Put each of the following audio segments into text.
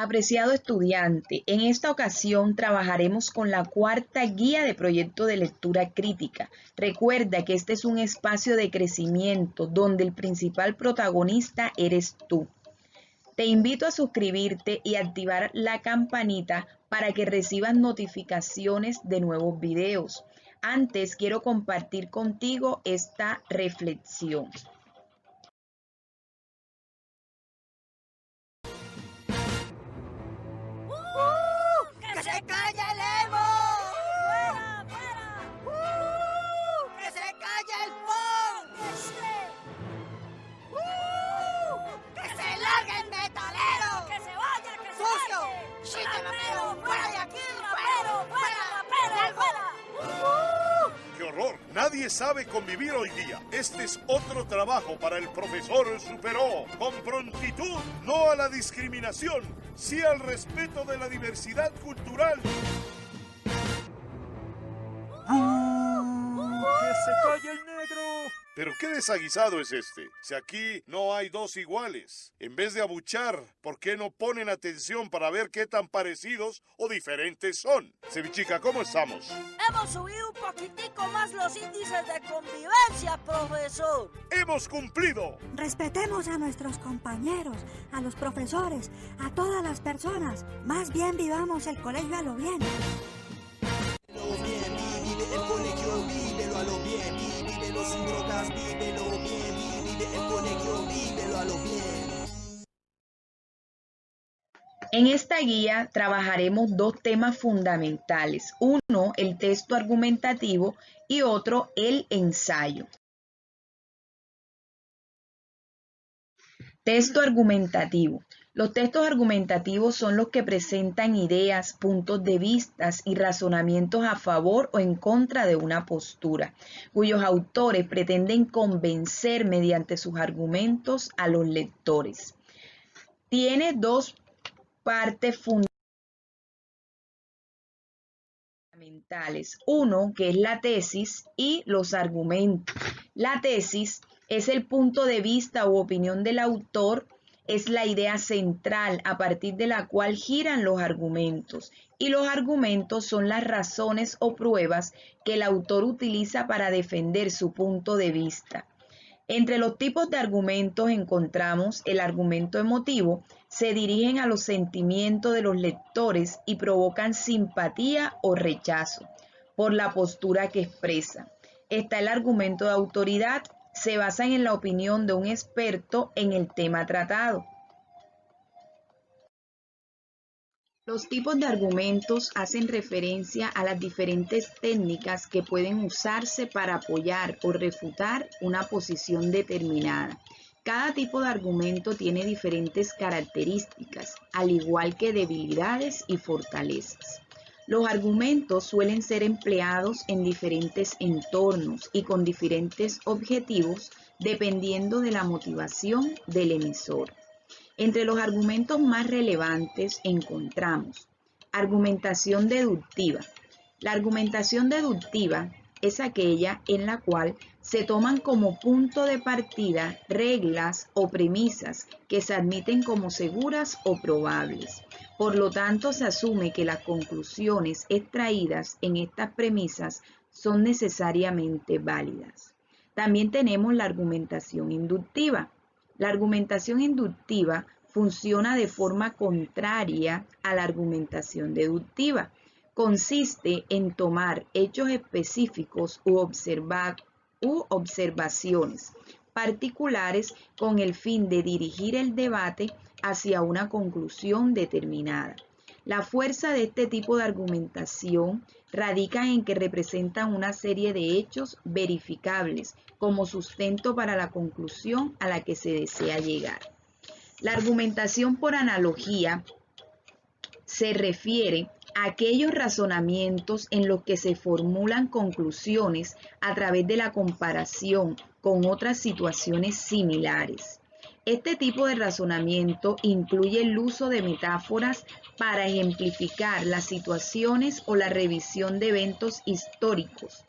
Apreciado estudiante, en esta ocasión trabajaremos con la cuarta guía de proyecto de lectura crítica. Recuerda que este es un espacio de crecimiento donde el principal protagonista eres tú. Te invito a suscribirte y activar la campanita para que recibas notificaciones de nuevos videos. Antes quiero compartir contigo esta reflexión. ¡Que se calle el emo! ¡Fuera, fuera! ¡Que se calle el punk! ¡Que se largue el metalero! ¡Que se vaya, que se ¡Sucio! Vaya! ¡Chiste rapero! ¡Fuera de aquí! ¡Rapero! ¡Fuera! ¡Fuera! ¡Qué horror! Nadie sabe convivir hoy día. Este es otro trabajo para el profesor Superó. Con prontitud, no a la discriminación, sí al respeto de la diversidad cultural. ¡Que se calle el negro! Pero qué desaguisado es este. Si aquí no hay dos iguales. En vez de abuchar, ¿por qué no ponen atención para ver qué tan parecidos o diferentes son? Cevichica, ¿cómo estamos? Hemos subido un poquitico más los índices de convivencia, profesor. ¡Hemos cumplido! Respetemos a nuestros compañeros, a los profesores, a todas las personas. Más bien vivamos el colegio a lo bien. Vive el colegio, vívelo a lo bien. Vívelo sin drogas, vívelo bien. Vive el colegio, vívelo a lo bien. En esta guía trabajaremos dos temas fundamentales. Uno, el texto argumentativo y otro, el ensayo. Texto argumentativo. Los textos argumentativos son los que presentan ideas, puntos de vista y razonamientos a favor o en contra de una postura, cuyos autores pretenden convencer mediante sus argumentos a los lectores. Tiene dos partes fundamentales. Uno, que es la tesis, y los argumentos. La tesis es el punto de vista u opinión del autor, es la idea central a partir de la cual giran los argumentos, y los argumentos son las razones o pruebas que el autor utiliza para defender su punto de vista. Entre los tipos de argumentos encontramos el argumento emotivo. Se dirigen a los sentimientos de los lectores y provocan simpatía o rechazo por la postura que expresa. Está el argumento de autoridad. Se basan en la opinión de un experto en el tema tratado. Los tipos de argumentos hacen referencia a las diferentes técnicas que pueden usarse para apoyar o refutar una posición determinada. Cada tipo de argumento tiene diferentes características, al igual que debilidades y fortalezas. Los argumentos suelen ser empleados en diferentes entornos y con diferentes objetivos dependiendo de la motivación del emisor. Entre los argumentos más relevantes encontramos argumentación deductiva. La argumentación deductiva es aquella en la cual se toman como punto de partida reglas o premisas que se admiten como seguras o probables. Por lo tanto, se asume que las conclusiones extraídas en estas premisas son necesariamente válidas. También tenemos la argumentación inductiva. La argumentación inductiva funciona de forma contraria a la argumentación deductiva. Consiste en tomar hechos específicos u observaciones particulares con el fin de dirigir el debate hacia una conclusión determinada. La fuerza de este tipo de argumentación radica en que representan una serie de hechos verificables como sustento para la conclusión a la que se desea llegar. La argumentación por analogía se refiere a aquellos razonamientos en los que se formulan conclusiones a través de la comparación con otras situaciones similares. Este tipo de razonamiento incluye el uso de metáforas para ejemplificar las situaciones o la revisión de eventos históricos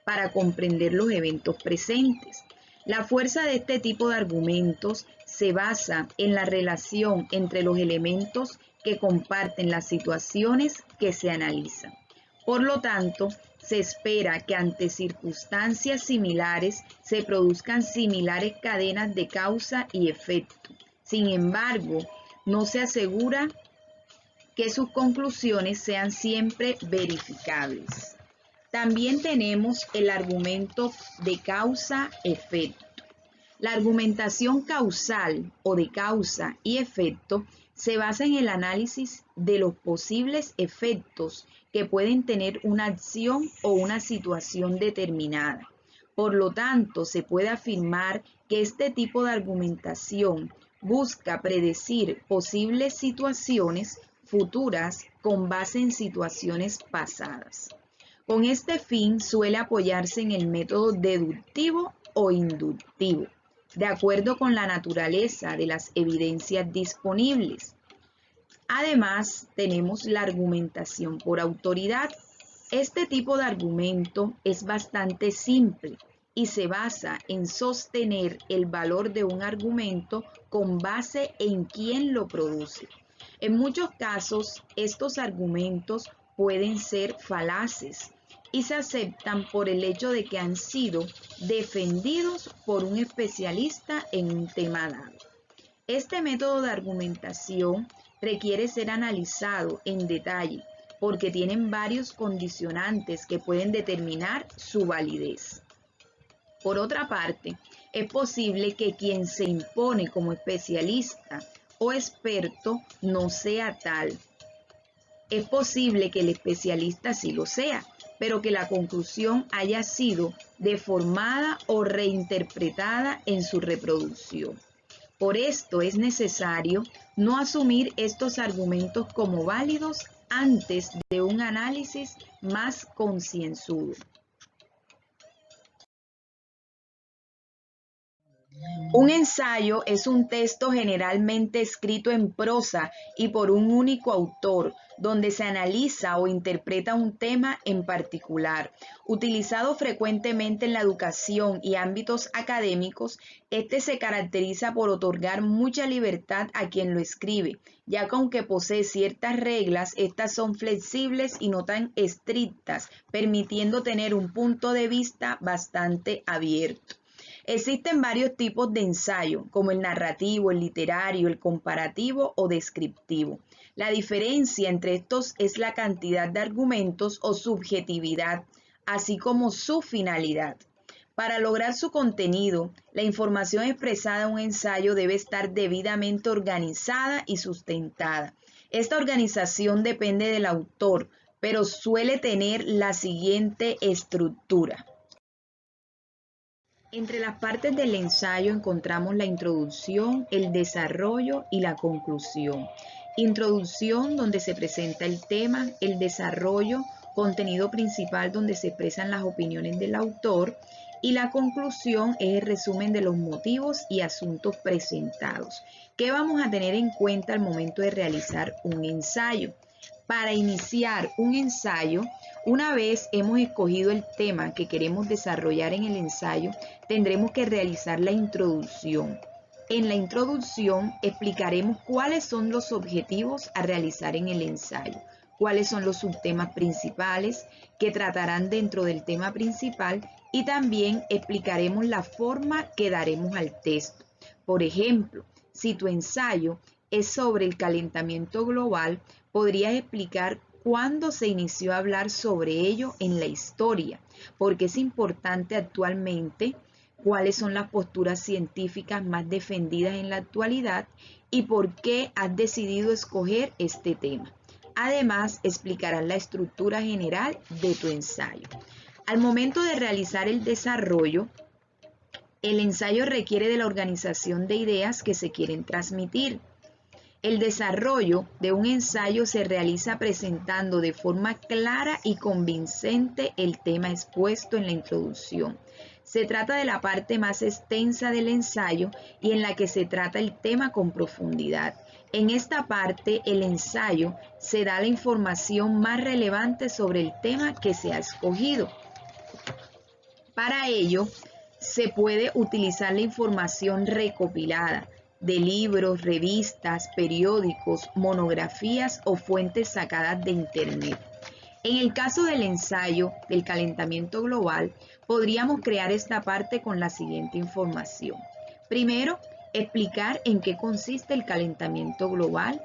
para comprender los eventos presentes. La fuerza de este tipo de argumentos se basa en la relación entre los elementos que comparten las situaciones que se analizan. Por lo tanto, se espera que ante circunstancias similares se produzcan similares cadenas de causa y efecto. Sin embargo, no se asegura que sus conclusiones sean siempre verificables. También tenemos el argumento de causa-efecto. La argumentación causal o de causa y efecto se basa en el análisis de los posibles efectos que pueden tener una acción o una situación determinada. Por lo tanto, se puede afirmar que este tipo de argumentación busca predecir posibles situaciones futuras con base en situaciones pasadas. Con este fin suele apoyarse en el método deductivo o inductivo, de acuerdo con la naturaleza de las evidencias disponibles. Además, tenemos la argumentación por autoridad. Este tipo de argumento es bastante simple y se basa en sostener el valor de un argumento con base en quién lo produce. En muchos casos, estos argumentos pueden ser falaces y se aceptan por el hecho de que han sido defendidos por un especialista en un tema dado. Este método de argumentación requiere ser analizado en detalle porque tienen varios condicionantes que pueden determinar su validez. Por otra parte, es posible que quien se impone como especialista o experto no sea tal. Es posible que el especialista sí lo sea, pero que la conclusión haya sido deformada o reinterpretada en su reproducción. Por esto es necesario no asumir estos argumentos como válidos antes de un análisis más concienzudo. Un ensayo es un texto generalmente escrito en prosa y por un único autor, donde se analiza o interpreta un tema en particular. Utilizado frecuentemente en la educación y ámbitos académicos, este se caracteriza por otorgar mucha libertad a quien lo escribe, ya que aunque posee ciertas reglas, estas son flexibles y no tan estrictas, permitiendo tener un punto de vista bastante abierto. Existen varios tipos de ensayo, como el narrativo, el literario, el comparativo o descriptivo. La diferencia entre estos es la cantidad de argumentos o subjetividad, así como su finalidad. Para lograr su contenido, la información expresada en un ensayo debe estar debidamente organizada y sustentada. Esta organización depende del autor, pero suele tener la siguiente estructura. Entre las partes del ensayo encontramos la introducción, el desarrollo y la conclusión. Introducción, donde se presenta el tema; el desarrollo, contenido principal donde se expresan las opiniones del autor; y la conclusión es el resumen de los motivos y asuntos presentados. ¿Qué vamos a tener en cuenta al momento de realizar un ensayo? Para iniciar un ensayo, una vez hemos escogido el tema que queremos desarrollar en el ensayo, tendremos que realizar la introducción. En la introducción explicaremos cuáles son los objetivos a realizar en el ensayo, cuáles son los subtemas principales que tratarán dentro del tema principal y también explicaremos la forma que daremos al texto. Por ejemplo, si tu ensayo es sobre el calentamiento global, podrías explicar cuándo se inició a hablar sobre ello en la historia, porque es importante actualmente, cuáles son las posturas científicas más defendidas en la actualidad y por qué has decidido escoger este tema. Además, explicarás la estructura general de tu ensayo. Al momento de realizar el desarrollo, el ensayo requiere de la organización de ideas que se quieren transmitir. El desarrollo de un ensayo se realiza presentando de forma clara y convincente el tema expuesto en la introducción. Se trata de la parte más extensa del ensayo y en la que se trata el tema con profundidad. En esta parte, el ensayo se da la información más relevante sobre el tema que se ha escogido. Para ello, se puede utilizar la información recopilada, de libros, revistas, periódicos, monografías o fuentes sacadas de Internet. En el caso del ensayo del calentamiento global, podríamos crear esta parte con la siguiente información. Primero, explicar en qué consiste el calentamiento global.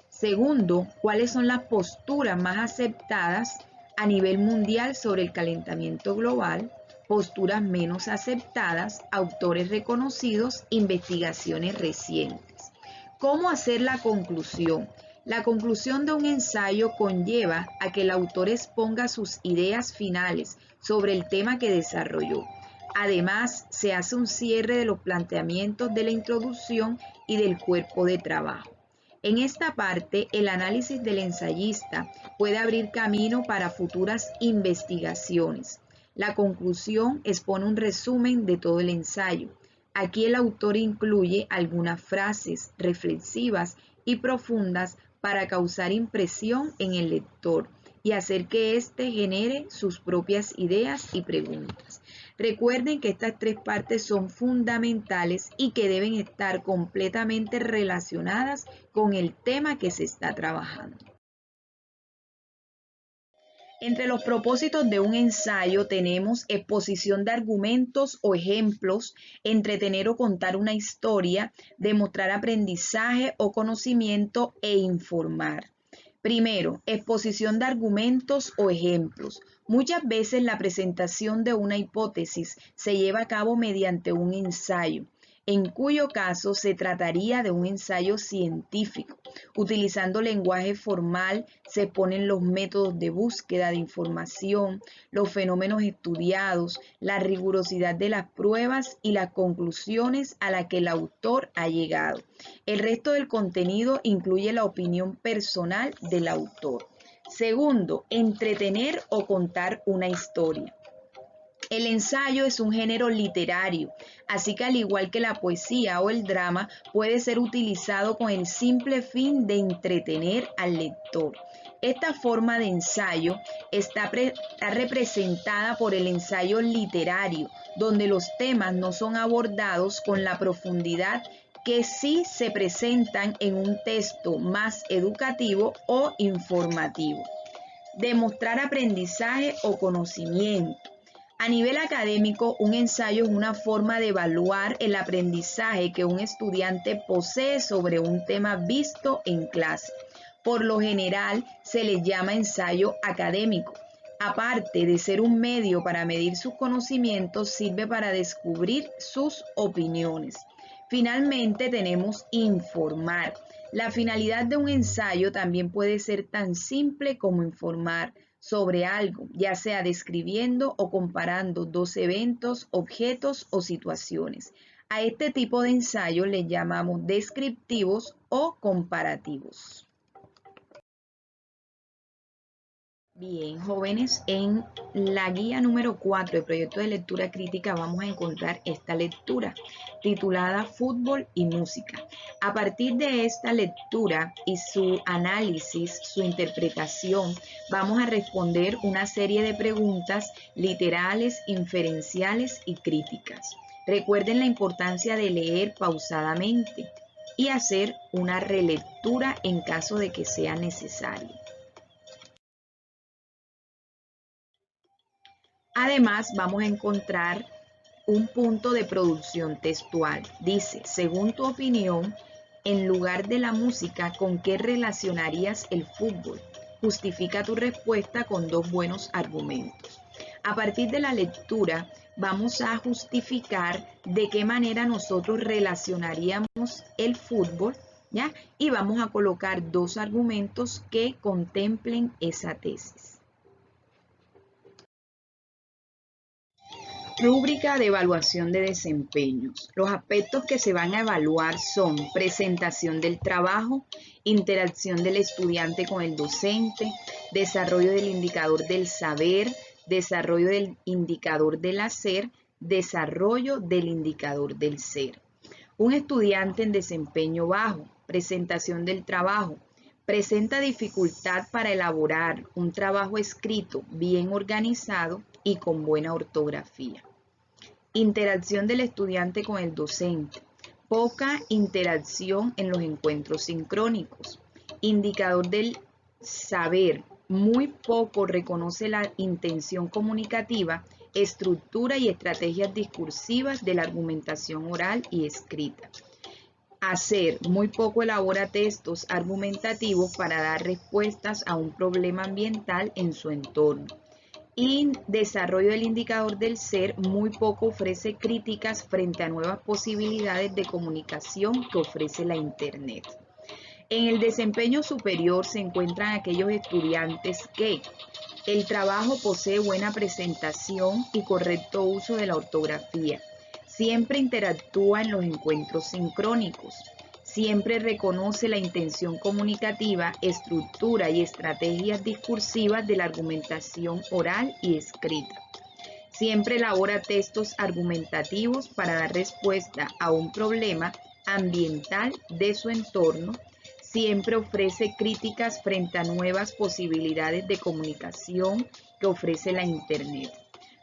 Segundo, cuáles son las posturas más aceptadas a nivel mundial sobre el calentamiento global, posturas menos aceptadas, autores reconocidos, investigaciones recientes. ¿Cómo hacer la conclusión? La conclusión de un ensayo conlleva a que el autor exponga sus ideas finales sobre el tema que desarrolló. Además, se hace un cierre de los planteamientos de la introducción y del cuerpo de trabajo. En esta parte, el análisis del ensayista puede abrir camino para futuras investigaciones. La conclusión expone un resumen de todo el ensayo. Aquí el autor incluye algunas frases reflexivas y profundas para causar impresión en el lector y hacer que éste genere sus propias ideas y preguntas. Recuerden que estas tres partes son fundamentales y que deben estar completamente relacionadas con el tema que se está trabajando. Entre los propósitos de un ensayo tenemos exposición de argumentos o ejemplos, entretener o contar una historia, demostrar aprendizaje o conocimiento e informar. Primero, exposición de argumentos o ejemplos. Muchas veces la presentación de una hipótesis se lleva a cabo mediante un ensayo, en cuyo caso se trataría de un ensayo científico. Utilizando lenguaje formal se exponen los métodos de búsqueda de información, los fenómenos estudiados, la rigurosidad de las pruebas y las conclusiones a las que el autor ha llegado. El resto del contenido incluye la opinión personal del autor. Segundo, entretener o contar una historia. El ensayo es un género literario, así que al igual que la poesía o el drama, puede ser utilizado con el simple fin de entretener al lector. Esta forma de ensayo está representada por el ensayo literario, donde los temas no son abordados con la profundidad que sí se presentan en un texto más educativo o informativo. Demostrar aprendizaje o conocimiento. A nivel académico, un ensayo es una forma de evaluar el aprendizaje que un estudiante posee sobre un tema visto en clase. Por lo general, se le llama ensayo académico. Aparte de ser un medio para medir sus conocimientos, sirve para descubrir sus opiniones. Finalmente, tenemos informar. La finalidad de un ensayo también puede ser tan simple como informar sobre algo, ya sea describiendo o comparando dos eventos, objetos o situaciones. A este tipo de ensayo le llamamos descriptivos o comparativos. Bien, jóvenes, en la guía número 4 del proyecto de lectura crítica vamos a encontrar esta lectura titulada Fútbol y Música. A partir de esta lectura y su análisis, su interpretación, vamos a responder una serie de preguntas literales, inferenciales y críticas. Recuerden la importancia de leer pausadamente y hacer una relectura en caso de que sea necesario. Además, vamos a encontrar un punto de producción textual. Dice, según tu opinión, en lugar de la música, ¿con qué relacionarías el fútbol? Justifica tu respuesta con dos buenos argumentos. A partir de la lectura, vamos a justificar de qué manera nosotros relacionaríamos el fútbol, ¿ya? Y vamos a colocar dos argumentos que contemplen esa tesis. Rúbrica de evaluación de desempeños. Los aspectos que se van a evaluar son presentación del trabajo, interacción del estudiante con el docente, desarrollo del indicador del saber, desarrollo del indicador del hacer, desarrollo del indicador del ser. Un estudiante en desempeño bajo, presentación del trabajo, presenta dificultad para elaborar un trabajo escrito bien organizado y con buena ortografía. Interacción del estudiante con el docente. Poca interacción en los encuentros sincrónicos. Indicador del saber. Muy poco reconoce la intención comunicativa, estructura y estrategias discursivas de la argumentación oral y escrita. Hacer. Muy poco elabora textos argumentativos para dar respuestas a un problema ambiental en su entorno. Y desarrollo del indicador del ser, muy poco ofrece críticas frente a nuevas posibilidades de comunicación que ofrece la Internet. En el desempeño superior se encuentran aquellos estudiantes que el trabajo posee buena presentación y correcto uso de la ortografía, siempre interactúa en los encuentros sincrónicos, siempre reconoce la intención comunicativa, estructura y estrategias discursivas de la argumentación oral y escrita. Siempre elabora textos argumentativos para dar respuesta a un problema ambiental de su entorno. Siempre ofrece críticas frente a nuevas posibilidades de comunicación que ofrece la Internet.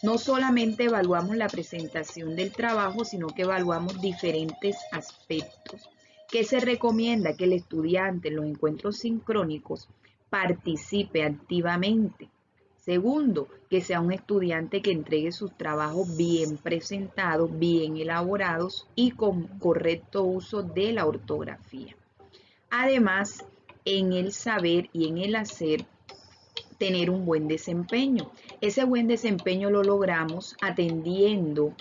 No solamente evaluamos la presentación del trabajo, sino que evaluamos diferentes aspectos. ¿Qué se recomienda? Que el estudiante en los encuentros sincrónicos participe activamente. Segundo, que sea un estudiante que entregue sus trabajos bien presentados, bien elaborados y con correcto uso de la ortografía. Además, en el saber y en el hacer, tener un buen desempeño. Ese buen desempeño lo logramos atendiendo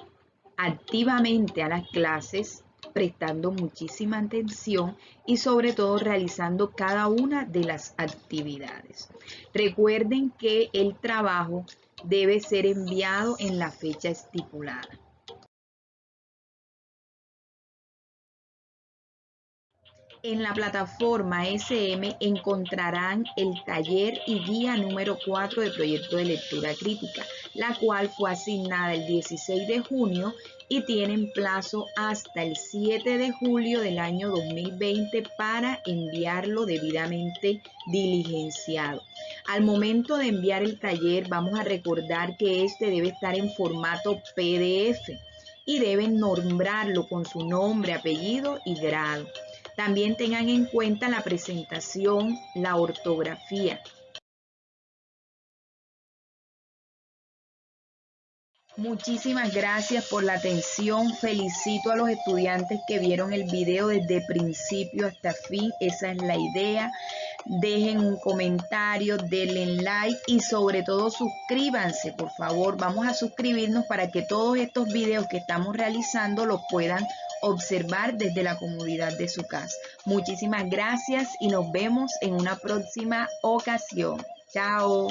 activamente a las clases, prestando muchísima atención y sobre todo realizando cada una de las actividades. Recuerden que el trabajo debe ser enviado en la fecha estipulada. En la plataforma SM encontrarán el taller y guía número 4 de proyecto de lectura crítica, la cual fue asignada el 16 de junio y tienen plazo hasta el 7 de julio del año 2020 para enviarlo debidamente diligenciado. Al momento de enviar el taller, vamos a recordar que este debe estar en formato PDF y deben nombrarlo con su nombre, apellido y grado. También tengan en cuenta la presentación, la ortografía. Muchísimas gracias por la atención. Felicito a los estudiantes que vieron el video desde principio hasta fin. Esa es la idea. Dejen un comentario, denle like y sobre todo suscríbanse, por favor. Vamos a suscribirnos para que todos estos videos que estamos realizando los puedan observar desde la comodidad de su casa. Muchísimas gracias y nos vemos en una próxima ocasión. Chao.